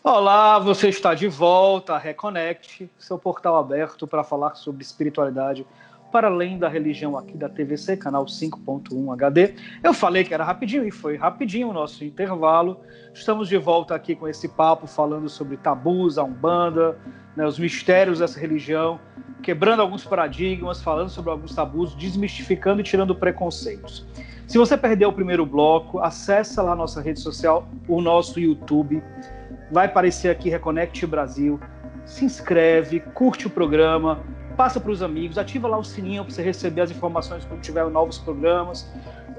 Olá, você está de volta a Reconnect, seu portal aberto para falar sobre espiritualidade para além da religião aqui da TVC, canal 5.1 HD. Eu falei que era rapidinho e foi rapidinho o nosso intervalo. Estamos de volta aqui com esse papo falando sobre tabus, a Umbanda, né, os mistérios dessa religião, quebrando alguns paradigmas, falando sobre alguns tabus, desmistificando e tirando preconceitos. Se você perdeu o primeiro bloco, acessa lá a nossa rede social, o nosso YouTube. Vai aparecer aqui Reconnect Brasil. Se inscreve, curte o programa, passa para os amigos, ativa lá o sininho para você receber as informações quando tiver novos programas.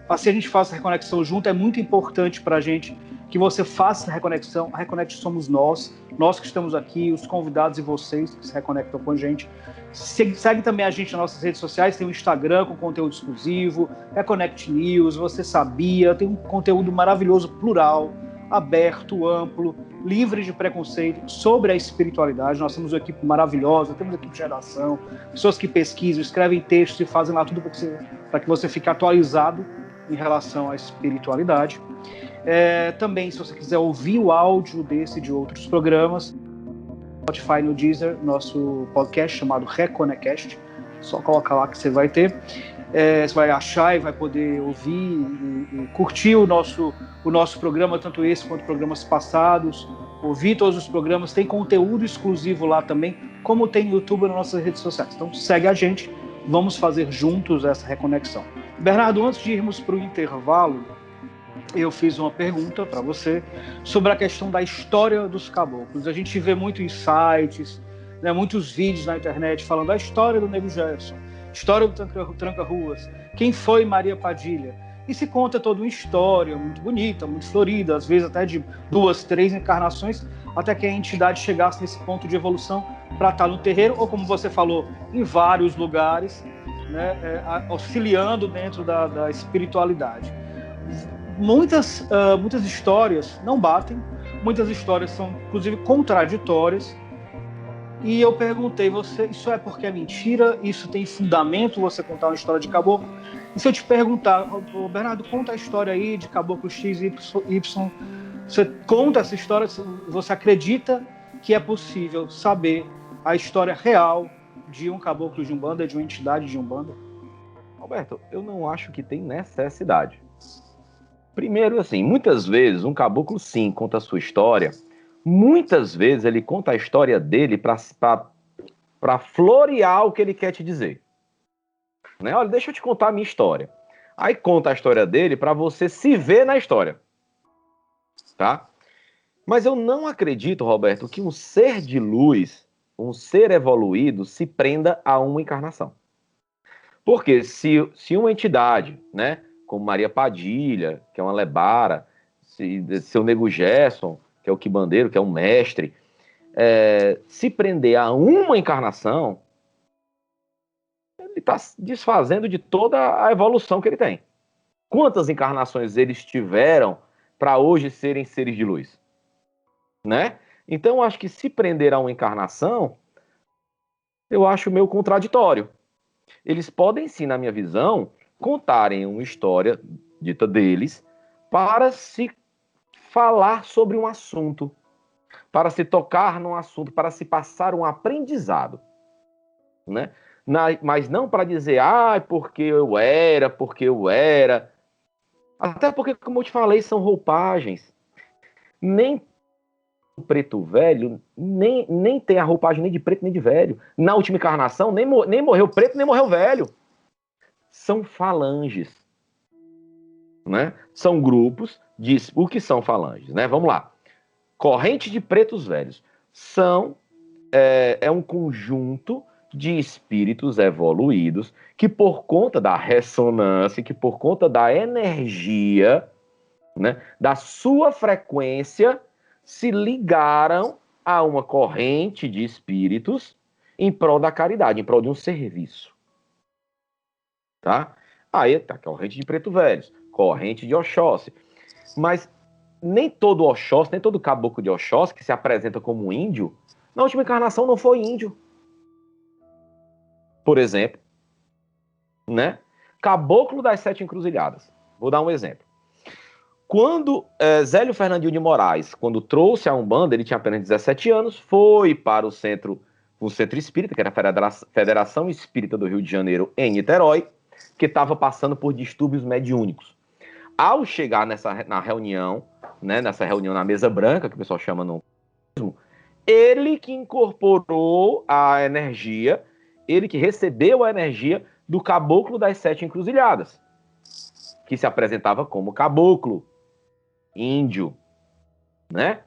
Assim a gente faça a reconexão junto. É muito importante para a gente que você faça a reconexão. A Reconnect somos nós que estamos aqui, os convidados e vocês que se reconectam com a gente. Segue também a gente nas nossas redes sociais, tem o Instagram com conteúdo exclusivo, Reconnect News, Você Sabia, tem um conteúdo maravilhoso, plural, aberto, amplo, livre de preconceito sobre a espiritualidade. Nós temos uma equipe maravilhosa, temos uma equipe de redação, pessoas que pesquisam, escrevem textos e fazem lá tudo para que você fique atualizado em relação à espiritualidade. Também, se você quiser ouvir o áudio desse e de outros programas, Spotify, no Deezer, nosso podcast chamado Reconnecast, só colocar lá que você vai ter. Você vai achar e vai poder ouvir e curtir o nosso programa, tanto esse quanto programas passados, ouvir todos os programas, tem conteúdo exclusivo lá também, como tem no YouTube e nas nossas redes sociais. Então segue a gente, vamos fazer juntos essa reconexão. Bernardo, antes de irmos para o intervalo, eu fiz uma pergunta para você sobre a questão da história dos caboclos. A gente vê muito em sites, né, muitos vídeos na internet falando da história do Nego Gerson, história do Tranca-Ruas, quem foi Maria Padilha. E se conta toda uma história muito bonita, muito florida, às vezes até de 2, 3 encarnações, até que a entidade chegasse nesse ponto de evolução para estar no terreiro, ou como você falou, em vários lugares, né, auxiliando dentro da espiritualidade. Muitas histórias não batem, muitas histórias são, inclusive, contraditórias. E eu perguntei, isso é porque é mentira? Isso tem fundamento, você contar uma história de caboclo? E se eu te perguntar, Bernardo, conta a história aí de caboclo X, Y, você conta essa história, você acredita que é possível saber a história real de um caboclo de Umbanda, de uma entidade de Umbanda? Alberto, eu não acho que tem necessidade. Primeiro, assim, muitas vezes um caboclo, sim, conta a sua história. Muitas vezes ele conta a história dele para florear o que ele quer te dizer. Né? Olha, deixa eu te contar a minha história. Aí conta a história dele para você se ver na história. Tá? Mas eu não acredito, Roberto, que um ser de luz, um ser evoluído, se prenda a uma encarnação. Porque se uma entidade, né, como Maria Padilha, que é uma lebara, seu Nego Gerson, que é o quibandeiro, que é um mestre, se prender a uma encarnação, ele está desfazendo de toda a evolução que ele tem. Quantas encarnações eles tiveram para hoje serem seres de luz? Né? Então, acho que se prender a uma encarnação, eu acho meio contraditório. Eles podem, sim, na minha visão, contarem uma história dita deles para se falar sobre um assunto, para se tocar num assunto, para se passar um aprendizado, né? Mas não para dizer, porque eu era. Até porque, como eu te falei, são roupagens. Nem preto velho, nem tem a roupagem nem de preto nem de velho. Na última encarnação, nem morreu preto, nem morreu velho. São falanges, né? São grupos de... O que são falanges, né? Vamos lá. Corrente de pretos velhos. É um conjunto de espíritos evoluídos que, por conta da ressonância, que por conta da energia, né, da sua frequência, se ligaram a uma corrente de espíritos em prol da caridade, em prol de um serviço. Tá? Aí tá a corrente de preto velhos, corrente de Oxóssi. Mas nem todo Oxóssi, nem todo caboclo de Oxóssi que se apresenta como índio, na última encarnação não foi índio. Por exemplo, né? Caboclo das 7 encruzilhadas. Vou dar um exemplo. Quando Zélio Fernandinho de Moraes, quando trouxe a Umbanda, ele tinha apenas 17 anos, foi para o centro espírita, que era a Federação Espírita do Rio de Janeiro, em Niterói, que estava passando por distúrbios mediúnicos. Ao chegar na reunião, né, nessa reunião na mesa branca, que o pessoal chama no... Ele que incorporou a energia, ele que recebeu a energia do caboclo das 7 encruzilhadas, que se apresentava como caboclo, índio, né?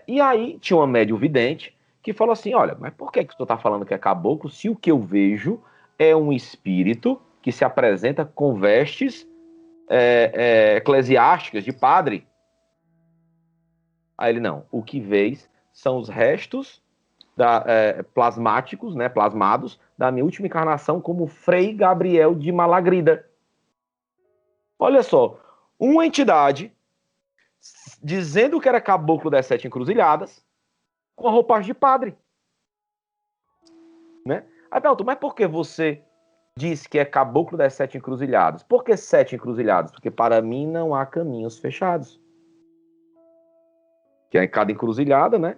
E aí tinha uma médium vidente que falou assim, olha, mas por que você está falando que é caboclo se o que eu vejo é um espírito que se apresenta com vestes eclesiásticas de padre? Aí ele, não, o que vês são os restos plasmáticos, né, plasmados, da minha última encarnação como Frei Gabriel de Malagrida. Olha só, uma entidade dizendo que era caboclo das 7 encruzilhadas com a roupagem de padre. Né? Aí pergunto, mas por que você diz que é caboclo das 7 encruzilhadas? Por que 7 encruzilhadas? Porque para mim não há caminhos fechados. Que é cada encruzilhada, né?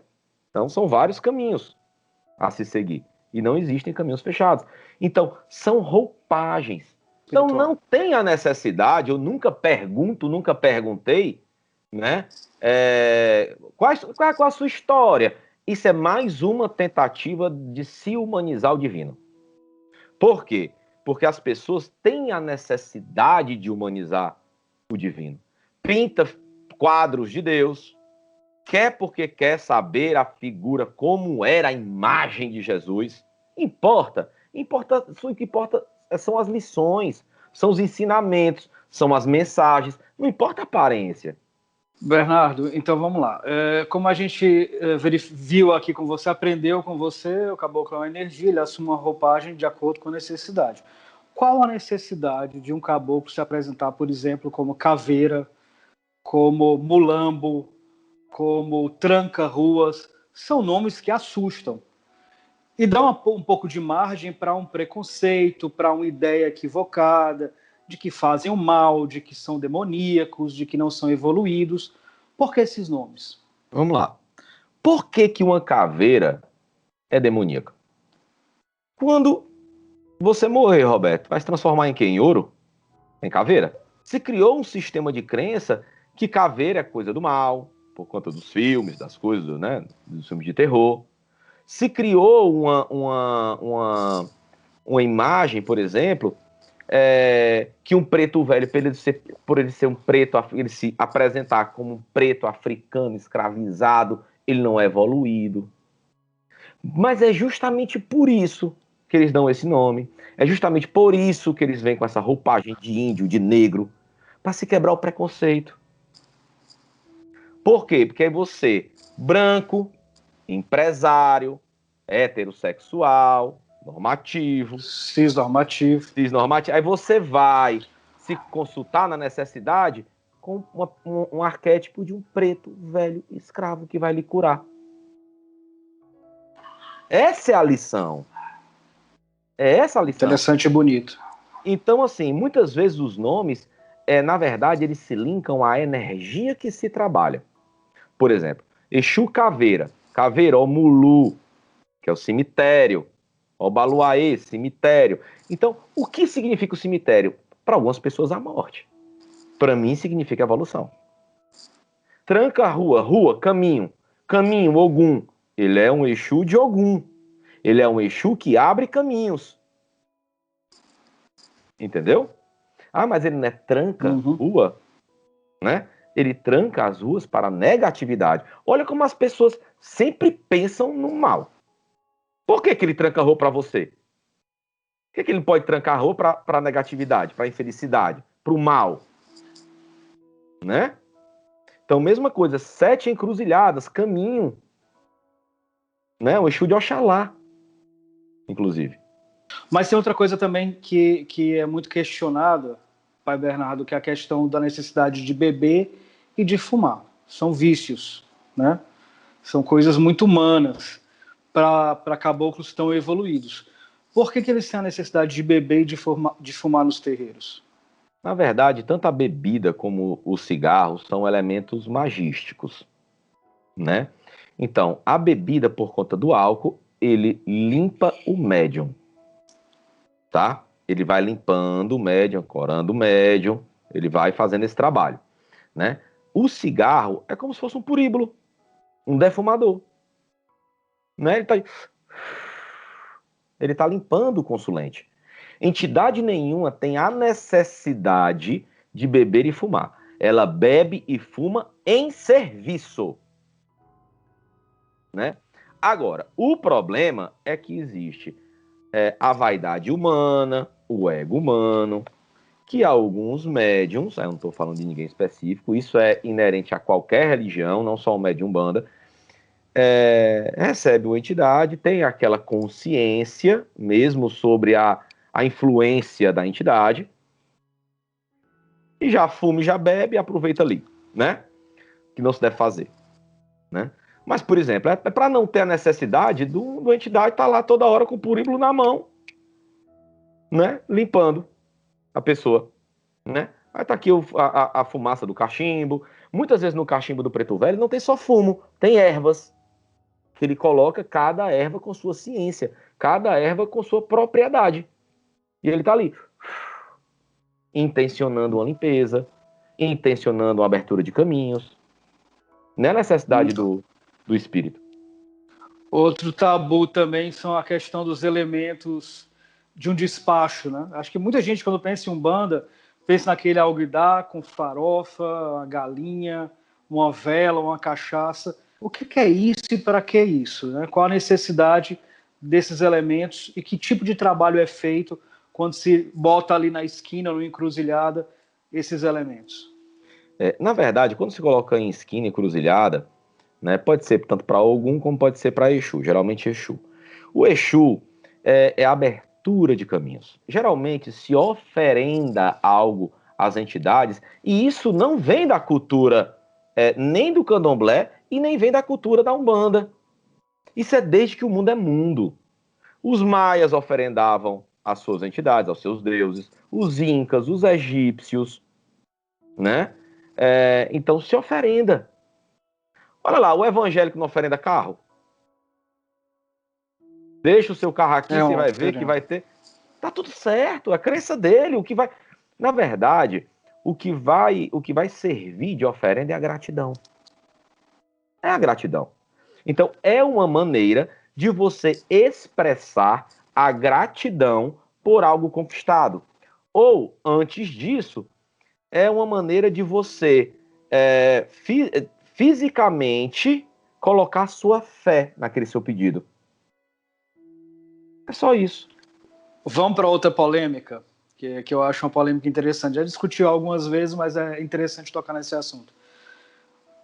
Então são vários caminhos a se seguir. E não existem caminhos fechados. Então, são roupagens. Então não tem a necessidade, eu nunca perguntei, né? Qual a sua história? Isso é mais uma tentativa de se humanizar o divino. Por quê? Porque as pessoas têm a necessidade de humanizar o divino. Pinta quadros de Deus, porque quer saber a figura, como era a imagem de Jesus. O que importa são as lições, são os ensinamentos, são as mensagens, não importa a aparência. Bernardo, então vamos lá. Como a gente viu aqui com você, aprendeu com você, o caboclo é uma energia, ele assume uma roupagem de acordo com a necessidade. Qual a necessidade de um caboclo se apresentar, por exemplo, como caveira, como mulambo, como tranca-ruas? São nomes que assustam e dão um pouco de margem para um preconceito, para uma ideia equivocada, de que fazem o mal, de que são demoníacos, de que não são evoluídos. Por que esses nomes? Vamos lá. Por que uma caveira é demoníaca? Quando você morrer, Roberto, vai se transformar em quê? Em ouro? Em caveira? Se criou um sistema de crença que caveira é coisa do mal, por conta dos filmes, das coisas, né? Dos filmes de terror. Se criou uma imagem, por exemplo, que um preto velho, por ele ser um preto, ele se apresentar como um preto africano escravizado, ele não é evoluído. Mas é justamente por isso que eles dão esse nome, é justamente por isso que eles vêm com essa roupagem de índio, de negro, para se quebrar o preconceito. Por quê? Porque aí você, branco, empresário, heterossexual, normativo, cisnormativo, aí você vai se consultar na necessidade com um arquétipo de um preto velho escravo que vai lhe curar. Essa é a lição. É essa a lição. Interessante e bonito. Então, assim, muitas vezes os nomes, na verdade, eles se linkam à energia que se trabalha. Por exemplo, Exu Caveira, Caveira, ó Mulu, que é o cemitério, ó Baluaê, cemitério. Então, o que significa o cemitério? Para algumas pessoas, a morte. Para mim, significa evolução. Tranca rua, rua, caminho. Caminho, Ogum. Ele é um Exu de Ogum. Ele é um Exu que abre caminhos. Entendeu? Ah, mas ele não é tranca rua, né? Ele tranca as ruas para negatividade. Olha como as pessoas sempre pensam no mal. Por que ele tranca a rua para você? Por que ele pode trancar a rua para negatividade, para infelicidade, para o mal? Né? Então, mesma coisa, 7 encruzilhadas, caminho. Né? O Exu de Oxalá, inclusive. Mas tem outra coisa também que é muito questionada, pai Bernardo, que é a questão da necessidade de beber e de fumar. São vícios, né? São coisas muito humanas para caboclos tão evoluídos. Por que eles têm a necessidade de beber e de fumar nos terreiros? Na verdade, tanto a bebida como o cigarro são elementos magísticos, né? Então, a bebida, por conta do álcool, ele limpa o médium, tá? Ele vai limpando o médium, corando o médium, ele vai fazendo esse trabalho, né? O cigarro é como se fosse um puríbulo, um defumador, né? Ele tá limpando o consulente. Entidade nenhuma tem a necessidade de beber e fumar. Ela bebe e fuma em serviço, né? Agora, o problema é que existe a vaidade humana, o ego humano, que alguns médiums, eu não estou falando de ninguém específico, isso é inerente a qualquer religião, não só o médium Umbanda, recebe uma entidade, tem aquela consciência mesmo sobre a influência da entidade, e já fuma e já bebe e aproveita ali, né? Que não se deve fazer, né? Mas, por exemplo, é para não ter a necessidade do entidade estar lá toda hora com o puríbulo na mão, né? Limpando a pessoa, né? Aí tá aqui a fumaça do cachimbo. Muitas vezes no cachimbo do preto velho não tem só fumo, tem ervas. Que ele coloca cada erva com sua ciência, cada erva com sua propriedade. E ele tá ali, intencionando uma limpeza, intencionando uma abertura de caminhos. Não é a necessidade do espírito. Outro tabu também são a questão dos elementos de um despacho, né? Acho que muita gente, quando pensa em Umbanda, pensa naquele alguidar com farofa, uma galinha, uma vela, uma cachaça. O que é isso e para que isso, né? Qual a necessidade desses elementos e que tipo de trabalho é feito quando se bota ali na esquina, no encruzilhada, esses elementos? Na verdade, quando se coloca em esquina, encruzilhada, né, pode ser tanto para Ogum como pode ser para Exu, geralmente Exu. O Exu é a abertura de caminhos. Geralmente se oferenda algo às entidades, e isso não vem da cultura nem do candomblé e nem vem da cultura da Umbanda. Isso é desde que o mundo é mundo. Os maias oferendavam às suas entidades, aos seus deuses, os incas, os egípcios, né? Então se oferenda. Olha lá, o evangélico não oferenda carro. Deixa o seu carro aqui, você vai ver que vai ter. Tá tudo certo, a crença dele, o que vai. Na verdade, o que vai servir de oferenda é a gratidão. É a gratidão. Então, é uma maneira de você expressar a gratidão por algo conquistado. Ou, antes disso, é uma maneira de você fisicamente colocar sua fé naquele seu pedido. É só isso. Vamos para outra polêmica, que eu acho uma polêmica interessante. Já discutiu algumas vezes, mas é interessante tocar nesse assunto.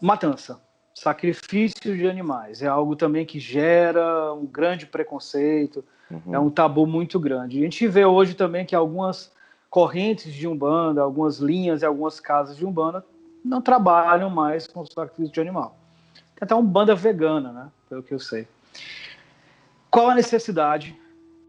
Matança, sacrifício de animais, é algo também que gera um grande preconceito, é um tabu muito grande. A gente vê hoje também que algumas correntes de Umbanda, algumas linhas e algumas casas de Umbanda não trabalham mais com sacrifício de animal. Tem até uma Umbanda vegana, né? Pelo que eu sei. Qual a necessidade?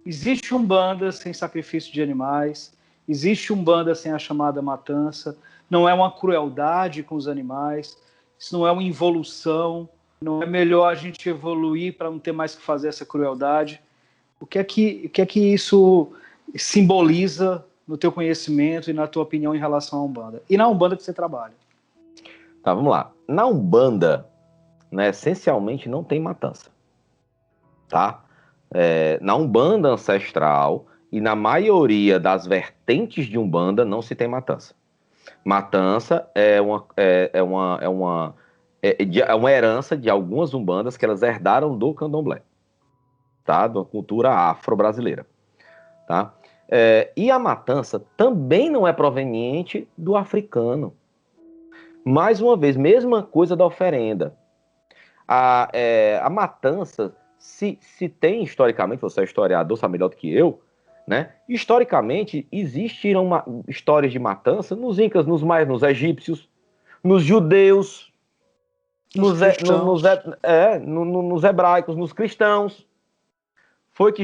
Existe Umbanda sem sacrifício de animais, existe Umbanda sem a chamada matança, não é uma crueldade com os animais, isso não é uma involução, não é melhor a gente evoluir para não ter mais que fazer essa crueldade. O que é que isso simboliza no teu conhecimento e na tua opinião em relação à Umbanda? E na Umbanda que você trabalha? Tá, vamos lá. Na Umbanda, né, essencialmente não tem matança, tá? Na Umbanda ancestral e na maioria das vertentes de Umbanda não se tem matança. Matança é uma herança de algumas Umbandas que elas herdaram do candomblé, tá? Da cultura afro-brasileira, tá? E a matança também não é proveniente do africano. Mais uma vez, mesma coisa da oferenda. A matança, se tem historicamente, você é historiador, sabe melhor do que eu, né? Historicamente, existiram histórias de matança nos incas, nos maias, nos egípcios, nos judeus, nos hebraicos, nos cristãos. Foi que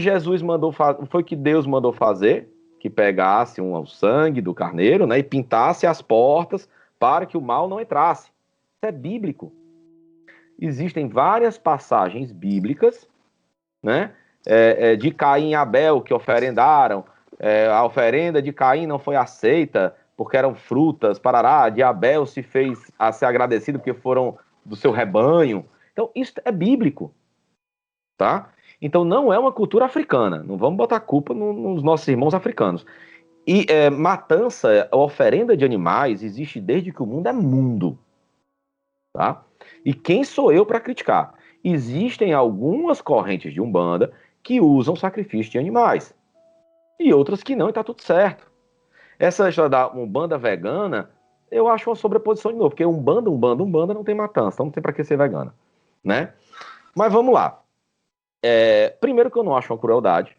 Deus mandou fazer, que pegasse o sangue do carneiro, né, e pintasse as portas para que o mal não entrasse. Isso é bíblico. Existem várias passagens bíblicas, né, de Caim e Abel que oferendaram. A oferenda de Caim não foi aceita porque eram frutas, parará, de Abel se fez a ser agradecido porque foram do seu rebanho. Então, isso é bíblico, tá? Então, não é uma cultura africana. Não vamos botar culpa nos nossos irmãos africanos. E matança, oferenda de animais, existe desde que o mundo é mundo, tá? E quem sou eu para criticar? Existem algumas correntes de Umbanda que usam sacrifício de animais. E outras que não, e tá tudo certo. Essa história da Umbanda vegana, eu acho uma sobreposição de novo, porque Umbanda não tem matança, então não tem para que ser vegana, né? Mas vamos lá. Primeiro que eu não acho uma crueldade,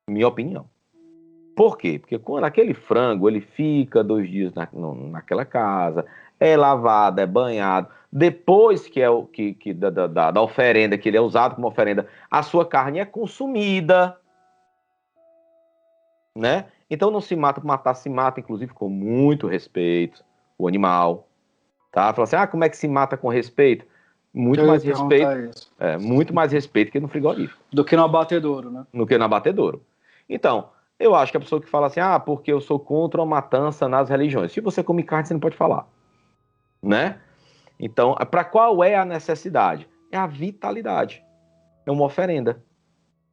minha opinião. Por quê? Porque quando aquele frango, ele fica 2 dias naquela casa, é lavado, é banhado, depois da oferenda, que ele é usado como oferenda, a sua carne é consumida, né? Então não se mata por matar, se mata, inclusive, com muito respeito, o animal, tá? Fala assim, como é que se mata com respeito? Muito mais respeito que no frigorífico. Do que no abatedouro, né? Do que no abatedouro. Então, eu acho que a pessoa que fala assim, porque eu sou contra a matança nas religiões. Se você come carne, você não pode falar, né? Então, para qual é a necessidade? É a vitalidade. É uma oferenda.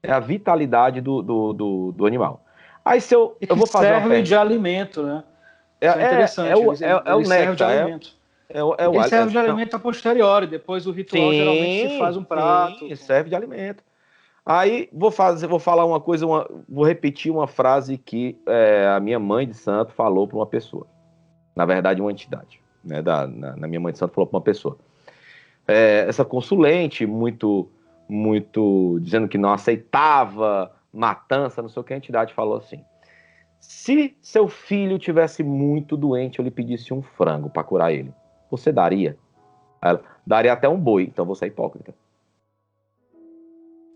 É a vitalidade do animal. Aí se eu vou fazer serve de alimento, né? Isso é interessante. Ele serve de alimento. Ele serve de alimento a posteriori. Depois do ritual, geralmente se faz um prato. Sim, serve de alimento. Aí vou falar uma coisa, vou repetir uma frase que a minha mãe de santo falou para uma pessoa. Na verdade, uma entidade. Né, na minha mãe de santo falou para uma pessoa. Essa consulente, muito dizendo que não aceitava matança, não sei o que, a entidade falou assim: se seu filho tivesse muito doente, eu lhe pedisse um frango para curar ele, você daria? Ela, daria até um boi, então você é hipócrita.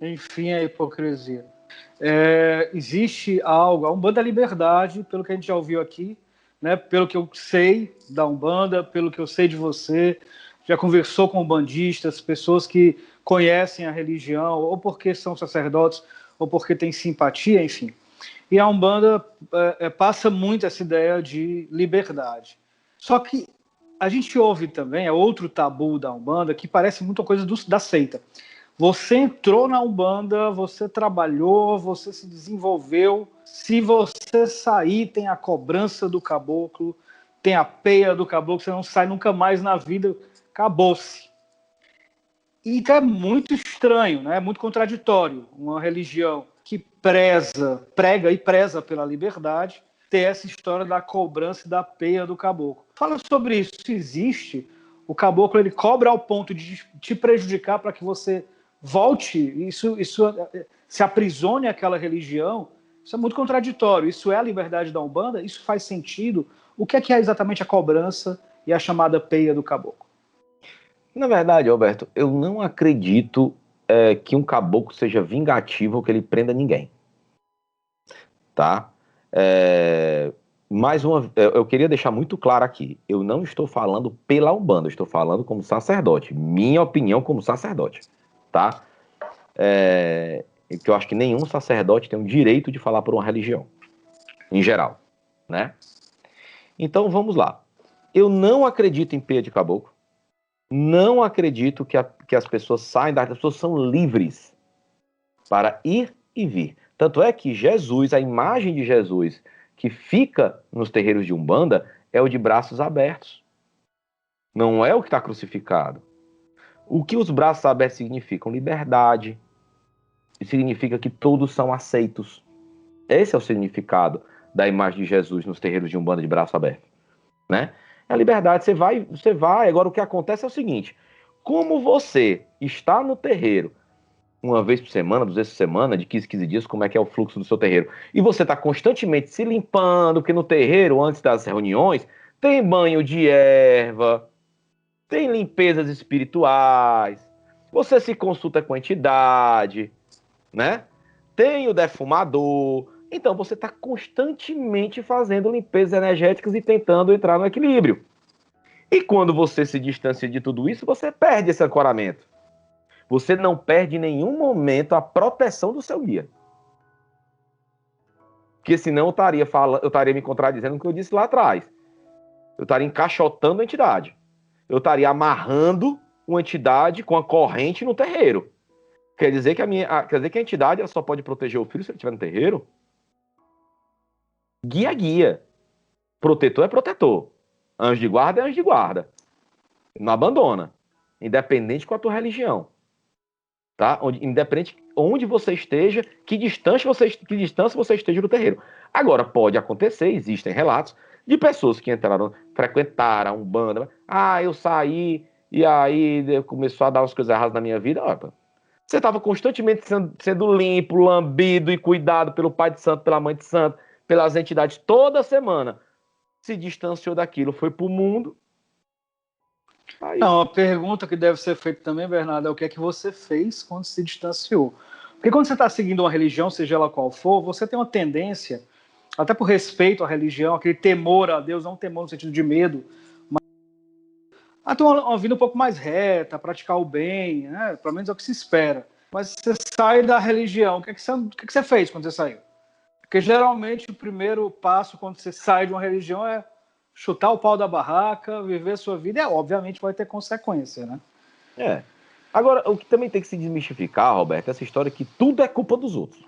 Enfim, a hipocrisia. Existe algo, a Umbanda é liberdade, pelo que a gente já ouviu aqui, né? Pelo que eu sei da Umbanda, pelo que eu sei de você, já conversou com umbandistas, pessoas que conhecem a religião, ou porque são sacerdotes, ou porque têm simpatia, enfim. E a Umbanda passa muito essa ideia de liberdade. Só que a gente ouve também, é outro tabu da Umbanda, que parece muito a coisa da seita. Você entrou na Umbanda, você trabalhou, você se desenvolveu. Se você sair, tem a cobrança do caboclo, tem a peia do caboclo, você não sai nunca mais na vida, acabou-se. E é muito estranho, né? É muito contraditório. Uma religião que prega e preza pela liberdade, ter essa história da cobrança e da peia do caboclo. Fala sobre isso. Se existe, o caboclo ele cobra ao ponto de te prejudicar para que você volte, isso se aprisione àquela religião. Isso é muito contraditório. Isso é a liberdade da Umbanda? Isso faz sentido? O que é exatamente a cobrança e a chamada peia do caboclo? Na verdade, Alberto, eu não acredito que um caboclo seja vingativo ou que ele prenda ninguém. Tá? Eu queria deixar muito claro aqui, eu não estou falando pela Umbanda, eu estou falando como sacerdote, minha opinião como sacerdote, tá? Que eu acho que nenhum sacerdote tem o direito de falar por uma religião, em geral, né? Então vamos lá. Eu não acredito em peia de caboclo, não acredito que as pessoas saem as pessoas são livres para ir e vir. Tanto é que Jesus, a imagem de Jesus que fica nos terreiros de Umbanda é o de braços abertos. Não é o que está crucificado. O que os braços abertos significam? Liberdade. Significa que todos são aceitos. Esse é o significado da imagem de Jesus nos terreiros de Umbanda de braço aberto, né? É a liberdade, você vai. Agora o que acontece é o seguinte: como você está no terreiro uma vez por semana, 2 vezes por semana, de 15 dias, como é que é o fluxo do seu terreiro? E você está constantemente se limpando, porque no terreiro, antes das reuniões, tem banho de erva, tem limpezas espirituais, você se consulta com a entidade, né? Tem o defumador. Então você está constantemente fazendo limpezas energéticas e tentando entrar no equilíbrio. E quando você se distancia de tudo isso, você perde esse ancoramento. Você não perde em nenhum momento a proteção do seu guia. Porque senão eu estaria me contradizendo com o que eu disse lá atrás. Eu estaria encaixotando a entidade. Eu estaria amarrando uma entidade com a corrente no terreiro. Quer dizer que a entidade ela só pode proteger o filho se ele estiver no terreiro? Guia é guia. Protetor é protetor. Anjo de guarda é anjo de guarda. Não abandona. Independente com a tua religião. Tá? Independente onde você esteja, que distância você esteja do terreiro. Agora, pode acontecer, existem relatos de pessoas que frequentaram a Umbanda. Eu saí e aí começou a dar umas coisas erradas na minha vida. Olha, você estava constantemente sendo limpo, lambido e cuidado pelo pai de santo, pela mãe de santo, pelas entidades toda semana. Se distanciou daquilo, foi pro mundo. Aí. Não, a pergunta que deve ser feita também, Bernardo, é o que é que você fez quando se distanciou? Porque quando você está seguindo uma religião, seja ela qual for, você tem uma tendência, até por respeito à religião, aquele temor a Deus, não temor no sentido de medo, mas a ter uma vida um pouco mais reta, praticar o bem, né? Pelo menos é o que se espera. Mas você sai da religião, o que é que você fez quando você saiu? Porque geralmente o primeiro passo quando você sai de uma religião é chutar o pau da barraca, viver a sua vida, obviamente vai ter consequência, né? Agora, o que também tem que se desmistificar, Roberto, é essa história que tudo é culpa dos outros.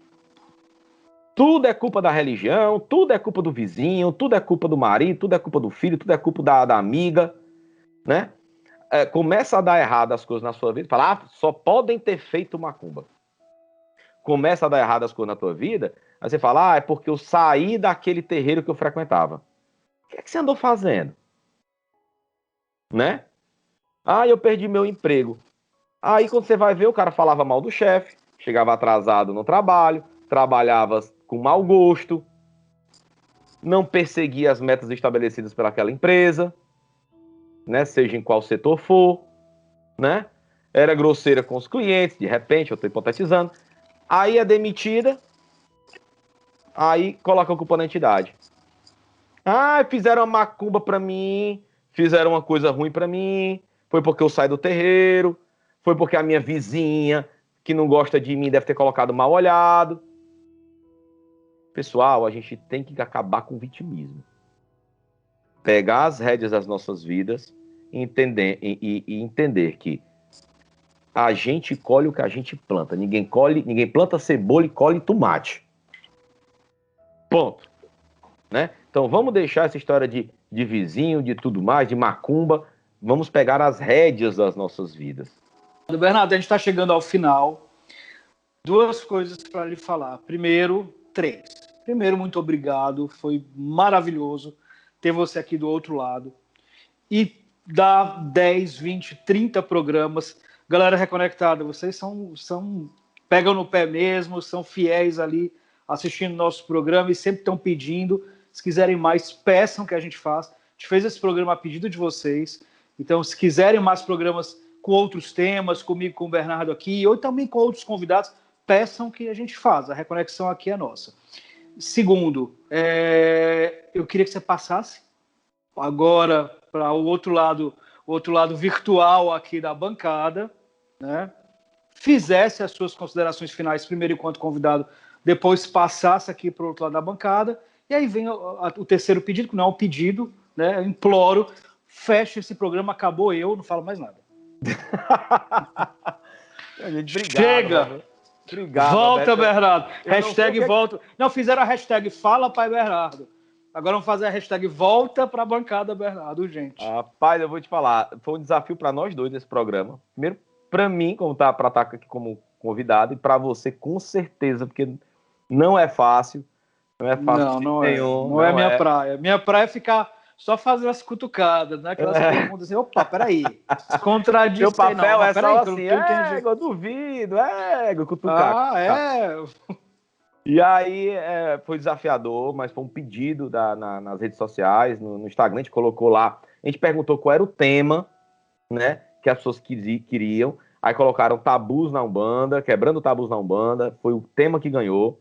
Tudo é culpa da religião, tudo é culpa do vizinho, tudo é culpa do marido, tudo é culpa do filho, tudo é culpa da amiga, né? Começa a dar errado as coisas na sua vida, fala, só podem ter feito macumba. Começa a dar errado as coisas na tua vida, aí você fala, é porque eu saí daquele terreiro que eu frequentava. O que é que você andou fazendo? Né? Eu perdi meu emprego. Aí quando você vai ver, o cara falava mal do chefe, chegava atrasado no trabalho, trabalhava com mau gosto, não perseguia as metas estabelecidas pelaquela empresa, né? Seja em qual setor for, né? Era grosseira com os clientes, de repente, eu estou hipotetizando. Aí é demitida, aí coloca a culpa na entidade. Fizeram uma macumba pra mim, fizeram uma coisa ruim pra mim, foi porque eu saí do terreiro, foi porque a minha vizinha, que não gosta de mim, deve ter colocado mal olhado. Pessoal, a gente tem que acabar com o vitimismo. Pegar as rédeas das nossas vidas e entender que a gente colhe o que a gente planta. Ninguém planta cebola e colhe tomate. Ponto. Né? Então vamos deixar essa história de vizinho, de tudo mais, de macumba. Vamos pegar as rédeas das nossas vidas. Bernardo, a gente está chegando ao final. Duas coisas para lhe falar. Três. Primeiro, muito obrigado. Foi maravilhoso ter você aqui do outro lado. E dá 10, 20, 30 programas. Galera reconectada, vocês pegam no pé mesmo, são fiéis ali assistindo nosso programa e sempre estão pedindo. Se quiserem mais, peçam que a gente faça. A gente fez esse programa a pedido de vocês. Então, se quiserem mais programas com outros temas, comigo, com o Bernardo aqui, ou também com outros convidados, peçam que a gente faz. A reconexão aqui é nossa. Segundo, eu queria que você passasse agora para o outro lado virtual aqui da bancada, né? Fizesse as suas considerações finais primeiro enquanto convidado, depois passasse aqui para o outro lado da bancada, e aí vem o terceiro pedido, que não é um pedido, né? Eu imploro, feche esse programa, acabou, eu não falo mais nada. Obrigado, chega! Mano. Obrigado, volta, Roberto. Bernardo. Hashtag volta. Não, fizeram a hashtag fala pai Bernardo. Agora vamos fazer a hashtag volta para a bancada, Bernardo, gente. Rapaz, eu vou te falar, foi um desafio para nós dois esse programa. Primeiro, para mim, para estar aqui como convidado, e para você, com certeza, porque não é fácil. Não é fácil. Não é minha praia. Minha praia é ficar só fazendo as cutucadas, né? Aquelas perguntas assim, opa, peraí. Contradizer. Seu papel não, é peraí, só assim, eu duvido, cutucar. É. E aí foi desafiador, mas foi um pedido nas redes sociais, no Instagram, a gente colocou lá, a gente perguntou qual era o tema, né, que as pessoas queriam, aí colocaram tabus na Umbanda, quebrando tabus na Umbanda, foi o tema que ganhou,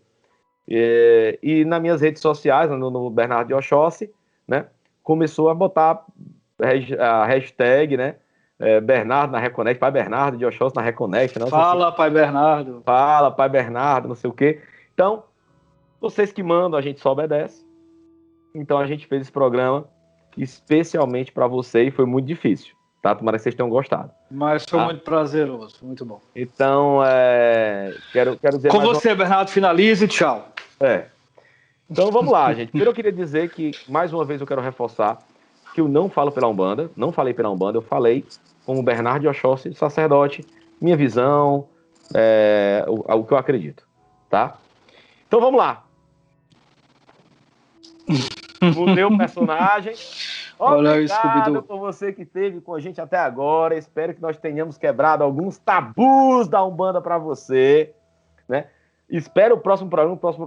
E nas minhas redes sociais, no Bernardo de Oxóssi, né, começou a botar a hashtag, né, Bernardo na Reconnect, Pai Bernardo de Oxóssi na Reconnect. Não, Fala, assim, Pai Bernardo. Fala, Pai Bernardo, não sei o quê. Então, vocês que mandam, a gente só obedece. Então, a gente fez esse programa especialmente para você e foi muito difícil, tá? Tomara que vocês tenham gostado. Mas foi muito prazeroso, muito bom. Então, quero dizer com você, Bernardo, finalize e tchau. Então, vamos lá, gente. Primeiro, eu queria dizer que, mais uma vez, eu quero reforçar que eu não falo pela Umbanda, não falei pela Umbanda, eu falei como Bernardo de Oxóssi, sacerdote, minha visão, o que eu acredito, tá? Então, vamos lá. Mudei o personagem. Obrigado por você que esteve com a gente até agora. Espero que nós tenhamos quebrado alguns tabus da Umbanda para você, né? Espero o próximo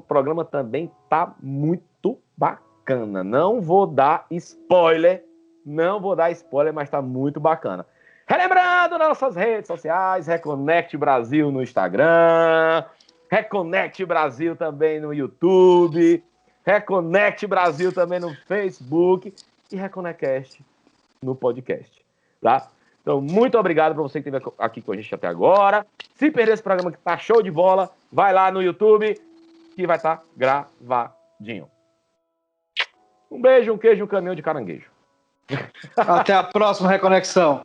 programa também tá muito bacana. Não vou dar spoiler, mas tá muito bacana. Relembrando nas nossas redes sociais, Reconnect Brasil no Instagram, Reconnect Brasil também no YouTube, Reconnect Brasil também no Facebook e Reconnectcast no podcast, tá? Então, muito obrigado para você que esteve aqui com a gente até agora. Se perder esse programa que tá show de bola, vai lá no YouTube que vai estar gravadinho. Um beijo, um queijo, um caminhão de caranguejo. Até a próxima Reconexão.